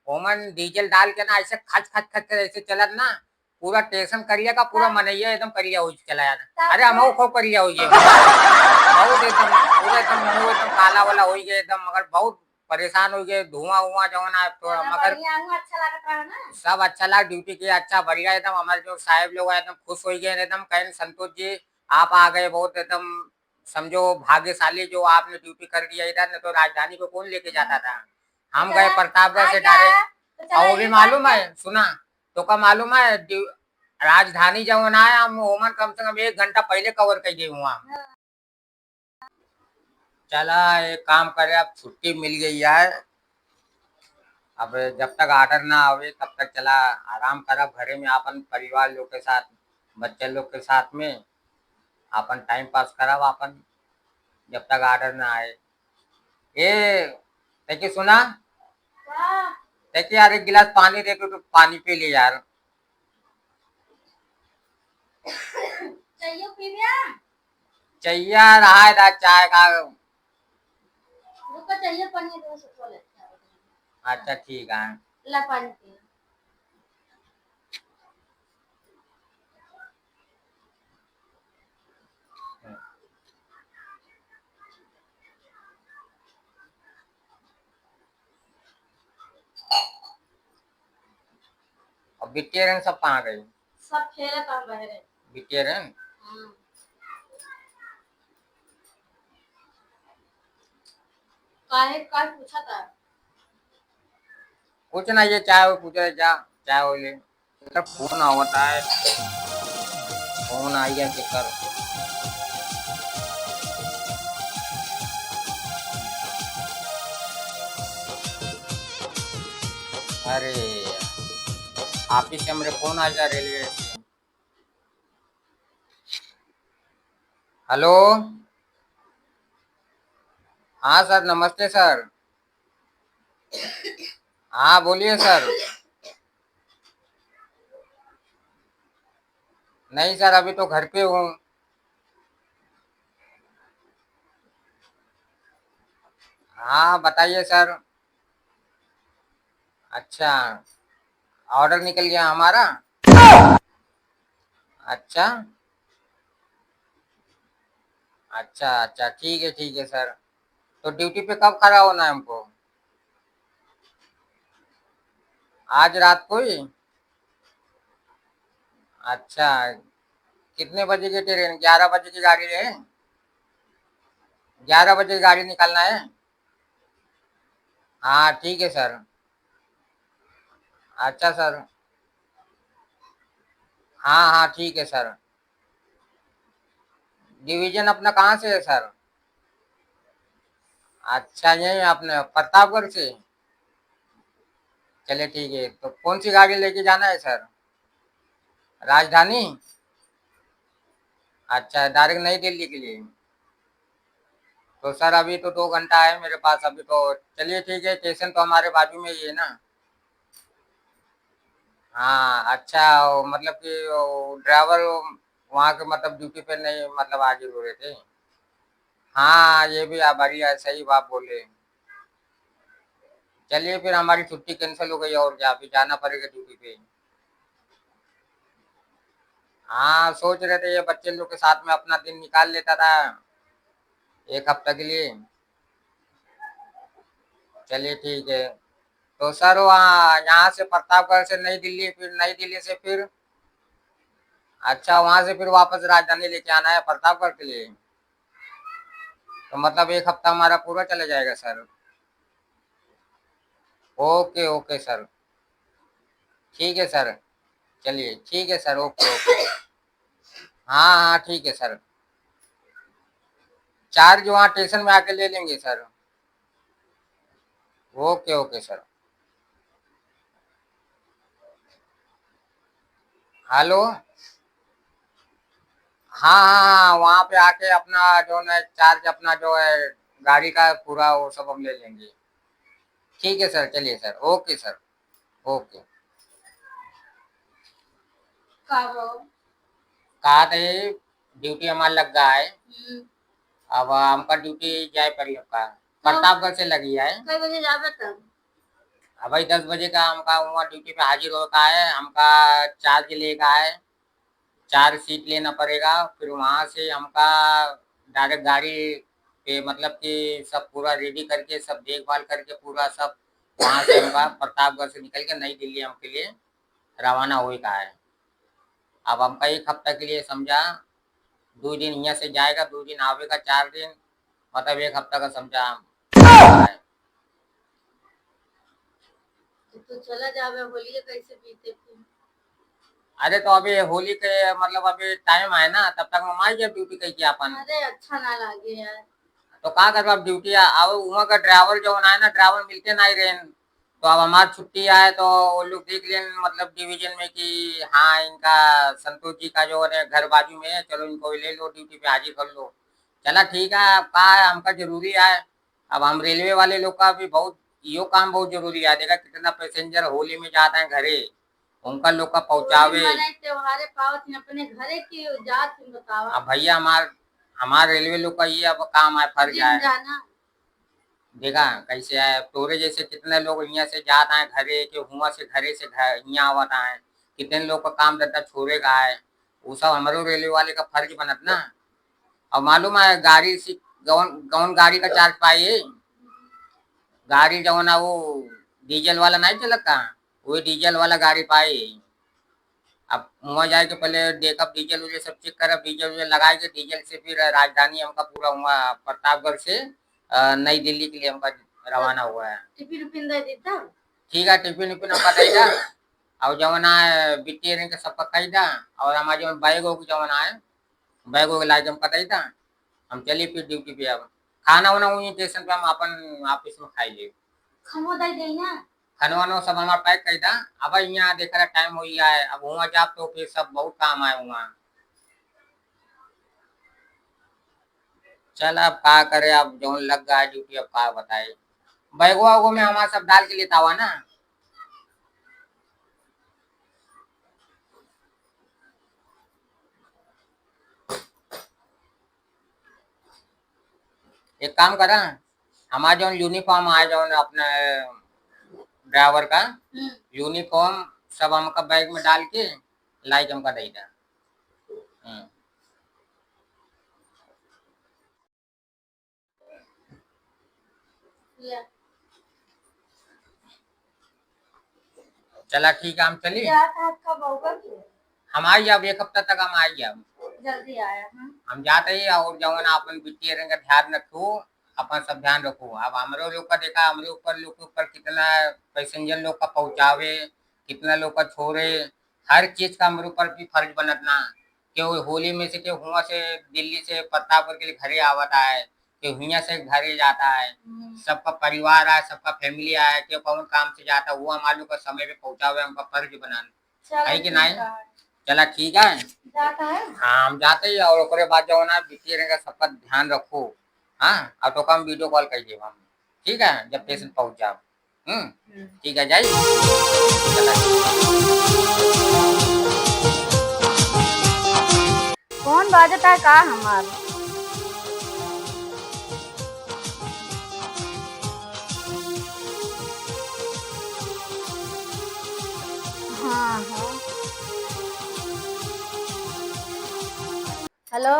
ओमन डीजल डाल के ना ऐसे खच खच खच खच ऐसे चलत ना, पूरा स्टेशन करिया का पूरा मनैया एकदम करिया हो चला यार। अरे हम खूब करिया हो गए बहुत एकदम, पूरा एकदम मुंह एकदम काला वाला हो गया एकदम, मगर बहुत परेशान हो गए, धुआं उआ जो ना थोड़ा, मगर अच्छा लगा ना, सब अच्छा लगा, ड्यूटी किया अच्छा बढ़िया एकदम। हमारे जो साहब लोग एकदम खुश हो गए एकदम, कहें संतोष जी आप आ गए, बहुत एकदम समझो भाग्यशाली जो आपने ड्यूटी कर दिया इधर, न तो राजधानी को कौन लेके जाता था। हम गए प्रतापगढ़ से डायरेक्ट, और वो भी मालूम है सुना तो का मालूम है राजधानी जब आए हम ओमन कम से कम 1 घंटा पहले कवर कर गए हुआ। चला एक काम करे, अब छुट्टी मिल गई है, अब जब तक ऑर्डर ना आवे तब तक चला आराम करब घरे में अपन परिवार लोग के साथ, बच्चे लोग के साथ में अपन टाइम पास करब अपन, जब तक ऑर्डर ना आए। ए देखिए सुना, देखिए यार एक गिलास पानी दे तो पानी पी ले यार। चाहिए पी लिया, चाहिए रहा है चाय का, रुको चाहिए पानी दो से। अच्छा ठीक है ला पानी पी। अब बिटिया सब कहाँ गई, सब खेले काम बहरे बिटिया। काहे का पूछा था, कुछ ना ये चाय वो पूछे जा, चाय वो ले फोन आवता है, फोन आई है कर। अरे ऑफिस से मेरे फोन आ जा रेलवे से। हेलो हाँ सर नमस्ते सर। हाँ बोलिए सर। नहीं सर अभी तो घर पे हूँ। हाँ बताइए सर। अच्छा ऑर्डर निकल गया हमारा। अच्छा अच्छा अच्छा ठीक है सर। तो ड्यूटी पे कब खड़ा होना है हमको, आज रात को ही। अच्छा कितने बजे की ट्रेन, 11 बजे की गाड़ी है, 11 बजे गाड़ी निकलना है। हाँ ठीक है सर। अच्छा सर। हाँ हाँ ठीक है सर। डिवीजन अपना कहाँ से है सर। अच्छा यही आपने प्रतापगढ़ से। चलिए ठीक है, तो कौन सी गाड़ी लेके जाना है सर, राजधानी। अच्छा डायरेक्ट नई दिल्ली के लिए। तो सर अभी तो 2 घंटा है मेरे पास अभी तो। चलिए ठीक है, स्टेशन तो हमारे बाजू में ही है ना। हाँ अच्छा मतलब कि ड्राइवर वहाँ के मतलब ड्यूटी पे नहीं मतलब हाजिर हो रहे थे। हाँ ये भी आप बढ़िया सही बात बोले। चलिए फिर हमारी छुट्टी कैंसिल हो गई और क्या, अभी जाना पड़ेगा ड्यूटी पे। हाँ सोच रहे थे ये बच्चे लोग के साथ में अपना दिन निकाल लेता था 1 हफ्ता के लिए। चलिए ठीक है। तो सर वहाँ यहाँ से प्रतापगढ़ से नई दिल्ली, फिर नई दिल्ली से फिर, अच्छा वहाँ से फिर वापस राजधानी लेके आना है प्रतापगढ़ के लिए। तो मतलब 1 हफ्ता हमारा पूरा चला जाएगा सर। Okay okay sir. ठीक है सर। चलिए ठीक है सर, ओके ओके। हाँ हाँ ठीक है सर। चार्ज वहाँ स्टेशन में आके ले लेंगे sir. Okay okay sir. Hello हाँ हाँ हाँ वहाँ पे आके अपना जो है चार्ज अपना जो है गाड़ी का पूरा वो सब हम ले लेंगे। ठीक है सर, चलिए सर, ओके सर, ओके। कहा थे ड्यूटी हमारा लग गया है। अब हमका ड्यूटी जाए पड़ी आपका, प्रतापगढ़ से लगी है। कई बजे जावे तब, अब भाई 10 बजे का हमका वहाँ ड्यूटी पे हाजिर हो का है, हमका चार्ज लेगा है, 4 सीट लेना पड़ेगा, फिर वहाँ से हमका डायरेक्ट गाड़ी पे मतलब कि सब पूरा रेडी करके सब देखभाल करके पूरा सब वहाँ से हमका प्रतापगढ़ से निकल के नई दिल्ली हम के लिए रवाना हुए का है। अब हमका 1 हफ्ता के लिए समझा, 2 दिन यहाँ से जाएगा, 2 दिन आवेगा, 4 दिन, मतलब 1 हफ्ता का समझा है। तो चला जावे, होली कैसे बीते फिर? अरे तो अभी होली के मतलब अभी टाइम है ना, तब तक हम आई जब ड्यूटी कही अपन। अरे अच्छा ना लागे यार। तो का कर अब ड्यूटी अब वहाँ का ड्राइवर जो है ना, ड्राइवर मिलते नहीं रहे, तो अब हमारी छुट्टी आए तो वो लोग देख लें मतलब डिवीजन में कि हाँ इनका संतोष जी का जो है घर बाजू में है, चलो इनको ले लो ड्यूटी पे हाजिर कर लो। चला ठीक है, अब का है हमका जरूरी है। अब हम रेलवे वाले लोग का भी बहुत यो काम बहुत जरूरी है, देखा कितना पैसेंजर होली में जाता है घरे, उनका लोग का पहुंचावे। त्योहारे पावत अपने घरे की जात बतावा। अब भैया हमार रेलवे लोग का ये अब काम है, फर्ज है। देखा कैसे है, तोरे जैसे कितने लोग यहाँ से जाता है घरे के, हुआ से घरे से घर यहाँ आवता है, कितने लोग का काम धंधा छोड़ेगा है, वो सब हमारे रेलवे वाले का फर्ज बनत ना। अब मालूम है गाड़ी से कौन कौन गाड़ी का चार्ज पाई, गाड़ी जो ना वो डीजल वाला नहीं चलत का, वो डीजल वाला गाड़ी पाई। अब वहाँ जाए के पहले देखब डीजल उजल सब चेक करब, डीजल उजल लगाए के डीजल से फिर राजधानी हमका पूरा वहाँ प्रतापगढ़ से नई दिल्ली के लिए हमका रवाना हुआ है। टिफिन उफिन दे देता। ठीक है, टिफिन उफिन हमका देगा, और जवन है बिट्टी के सबका कही था, और हमारे जवन बैग हो जवन है बैग हो लाए हमका दही था, हम चलिए फिर ड्यूटी पे। अब खाना वाना वही स्टेशन पे हम अपन ऑफिस में खाई ले, खमो दे देना, खाना वाना सब हमारा पैक कही था। अब यहाँ देख रहा टाइम हो गया है, अब वहाँ जाप तो फिर सब बहुत काम आए वहाँ। चल अब का करे, अब जो लग गया ड्यूटी, अब का बताए, बैगवा में हमारा सब डाल के लेता हुआ ना। एक काम करा, हमारा जो यूनिफॉर्म आए जो अपने ड्राइवर का यूनिफॉर्म सब हमका बैग में डाल के लाइक हमका दे दा। चला ठीक है, हम चलिए। हम आई अब 1 हफ्ता तक हम आई अब जल्दी आया। हम जाते ही, और जो ना अपन बिटिया का ध्यान रखो, अपन सब ध्यान रखो। अब हमारे लोग का देखा, हमारे ऊपर लोग के ऊपर कितना पैसेंजर लोग का पहुंचावे, कितना लोग का छोड़े, हर चीज का हमारे ऊपर भी फर्ज बनतना। क्यों होली में से क्यों हुआ से दिल्ली से प्रतापगढ़ के लिए घरे आवता है, क्यों हिया से घरे जाता है, सबका परिवार है, सबका फैमिली है, क्यों कौन काम से जाता है, वो हमारे लोग का समय पे पहुंचावे, हमका फर्ज बनाना है कि नहीं। चला ठीक है, जाता है। हाँ हम जाते ही, और ओकरे बाद जो ना बिटिया रहेगा सबका ध्यान रखो। हाँ और तो हम वीडियो कॉल कर देब हम, ठीक है, जब स्टेशन पहुंच जाओ। ठीक है जाइए। कौन बाजता है का हमार? हाँ हाँ। हेलो,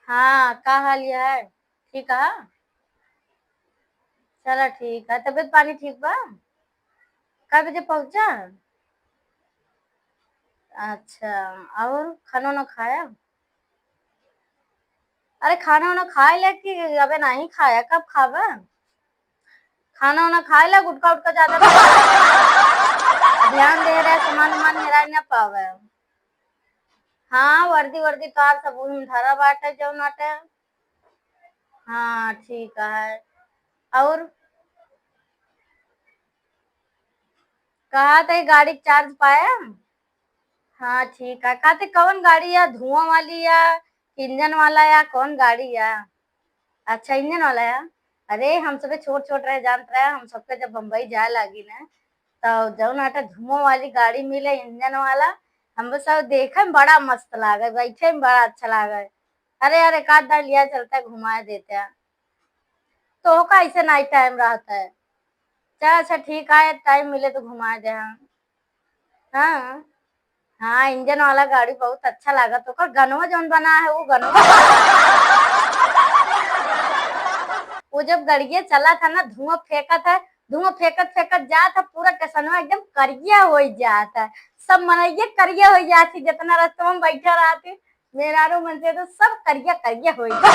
हाँ का हाल है? ठीक है, चलो ठीक है। तबीयत पानी ठीक बा? कै बजे पहुंचा? अच्छा, और खाना ना खाया? अरे खाना वाना खाए ले कि अबे नहीं खाया? कब खावा? खाना वाना खाए ले, गुटका उटका ज्यादा ध्यान दे रहे, सामान वामान हेरा ना पावे। हाँ वर्दी वर्दी तार सब धरा बाटे जो नाटे। हाँ ठीक है। और कहा थे गाड़ी चार्ज पाया? हाँ ठीक है। कहते कौन गाड़ी है, धुआं वाली या इंजन वाला या कौन गाड़ी है? अच्छा इंजन वाला है। अरे हम सब छोट छोट रहे जानते रहे, हम सबके जब बम्बई जाए लगी ना, तो जो नाटा धुआं वाली गाड़ी मिले इंजन वाला, हम सब देखे में बड़ा मस्त लागे, बैठे में बड़ा अच्छा लागे। अरे यार एक आध लिया चलता घुमा देते हैं। तो का ऐसे नाइट टाइम रहता है। चल अच्छा ठीक है, टाइम मिले तो घुमा दे। हाँ हाँ हाँ, इंजन वाला गाड़ी बहुत अच्छा लगा। तो का गनवा जौन बना है वो गनवा वो जब गड़िया चला था ना, धुआं फेंका था, धुआं फेंकत फेंकत जा था, पूरा टसनवा एकदम करिया हो जाता। सब मनइया करिया हो जाती, जितना रास्ते में बैठा रहती मेरा मन से तो सब करिया करिया हो जाता।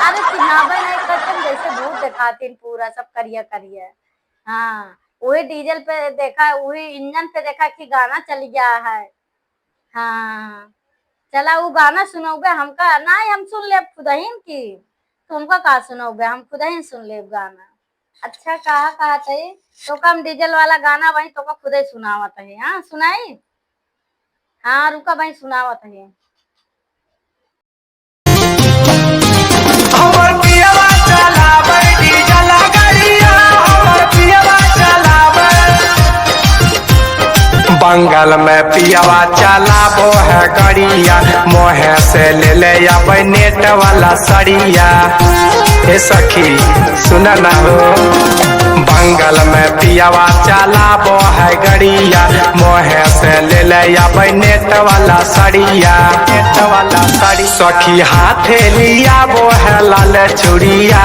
अरे चिन्हावे नहीं करते, जैसे भूत दिखाती पूरा सब करिया करिया। हाँ वही डीजल पे देखा, वही इंजन पे देखा कि गाना चल गया है। हाँ चला वो गाना सुनोगे हमका ना, हम सुन ले खुदहीन की, तुमका का सुनोगे, हम खुद ही सुन ले गाना। अच्छा कहा थे तो कम डीजल वाला गाना वही तो का खुद ही सुनावत है। हाँ सुनाई, हाँ रुका भाई सुनावत है। हमर पियवा चलावे डीजल गाड़िया, हमर पियवा चलावे। बंगाल में पियवा चलाबो है गाड़िया, मोहे से ले ले आबे नेट वाला सड़िया। हे सखी सुना ना हो, बंगाल में पियवा चलाबो है गाड़िया, मोहे से ले ले आबे नेट वाला सड़िया। नेट वाला सड़ी सखी हाथे लिया वो है लाल चूड़िया,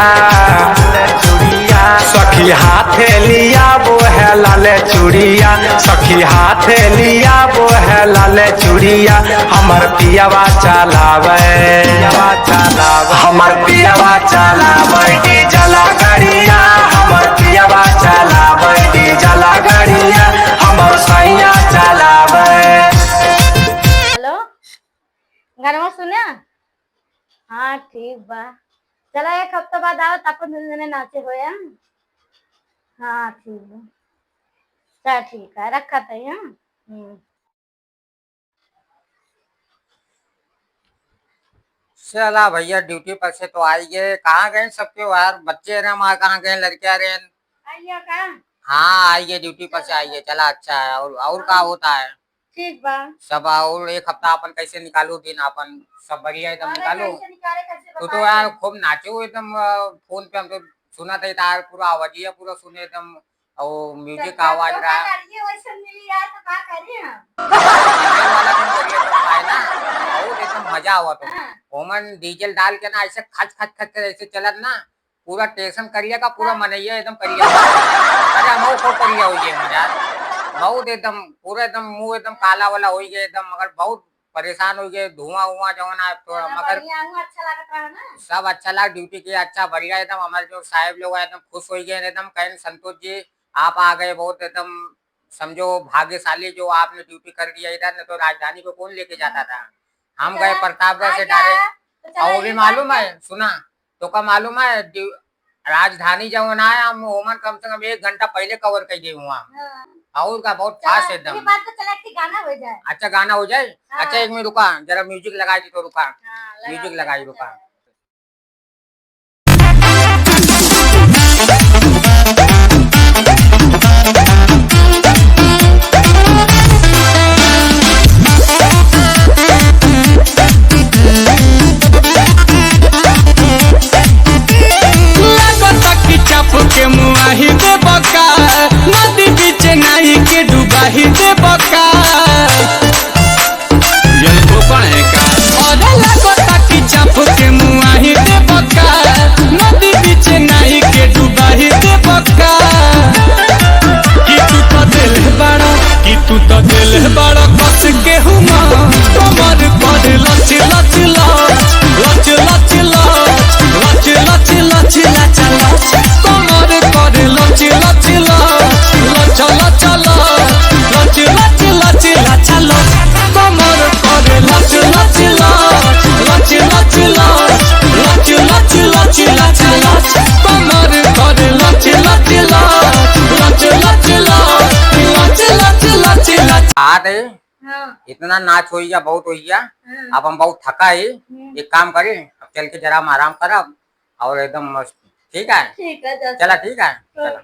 सखी हाथे लिया वो है लाल चूड़िया, सखी हाथे लिया वो है लाल चूड़िया। हमर पियवा चलावे, हमर पियवा चलावे डीजल गाड़िया, हमर पियवा चलावे डीजल गाड़िया, हमर सैया चलावे। हेलो गाना सुने? हाँ ठीक बा, चला एक हफ्ता बाद आओ तापन जने नाचे हो या। हाँ ठीक है, चल ठीक है रखा था। हाँ चला भैया ड्यूटी पर से तो आई गए, कहाँ गए सबके यार, बच्चे रहे वहाँ, कहाँ गए लड़कियां रहे। आइए का, हाँ आई गए ड्यूटी पर से आई गए, चला अच्छा है। और क्या होता है ठीक बा। सब, और एक हफ्ता अपन कैसे निकालू दिन अपन, सब बढ़िया एकदम अरे निकालो। कैसे निकाले कैसे तो बताए? यार खूब नाचो एकदम, फोन पे हम तो सुना था यार, पूरा आवाज पूरा सुने एकदम, और म्यूजिक का आवाज रहा वैसे मिली यार तो क्या करें हम? डीजल वाला तुम बढ़िया तो पाए ना, बहुत एकदम मजा हुआ। तो ओमन डीजल डाल के ना ऐसे खच खच खच के ऐसे चलत ना, पूरा टेंशन करिए का पूरा मनैया एकदम करिए। अरे हम को करिया हो गए मजा, बहुत एकदम पूरा एकदम मुंह एकदम काला वाला हो गया एकदम, मगर बहुत परेशान हो गए, धुआं उआ जवना थोड़ा, मगर अच्छा लगता है ना, सब अच्छा लगा ड्यूटी किया अच्छा बढ़िया एकदम। हमारे जो साहब लोग एकदम खुश हो गए एकदम, कहें संतोष जी आप आ गए, बहुत एकदम समझो भाग्यशाली जो आपने ड्यूटी कर दिया इधर, न तो राजधानी को कौन लेके जाता था। हम गए प्रतापगढ़ से डायरेक्ट, और वो भी मालूम है सुना तो का मालूम है, राजधानी जब ना है हम ओमन कम से कम 1 घंटा पहले कवर कर गए वहाँ, और का बहुत फास्ट एकदम। बात तो चला कि गाना हो जाए। अच्छा गाना हो जाए, अच्छा एक मिनट रुका जरा म्यूजिक लगाई दी तो रुका, म्यूजिक लगाई रुका। के मुआही दे बका, नदी बीच नहीं के डुबाही दे बका, जल को पड़े का और लगता कि चाप के मुआही दे बका, नदी बीच नहीं के डुबाही दे बका। कि तू तो दिल बड़ा, कि तू तो दिल बड़ा कस के हुमा, कमर पर लच लच लच लच लच लच लच लच लच लच, कमर पर लच लच लच लच लच लच लच लच लच लच, कमर पर लच लच लच लच लच लच लच लच लच, कमर पर लच लच लच लच लच लच लच। आते इतना नाच हो गया, बहुत हो गया, अब हम बहुत थका है, एक काम करें अब चल के जरा हम आराम करब और एकदम मस्त। ठीक है ठीक है चला, ठीक है चला।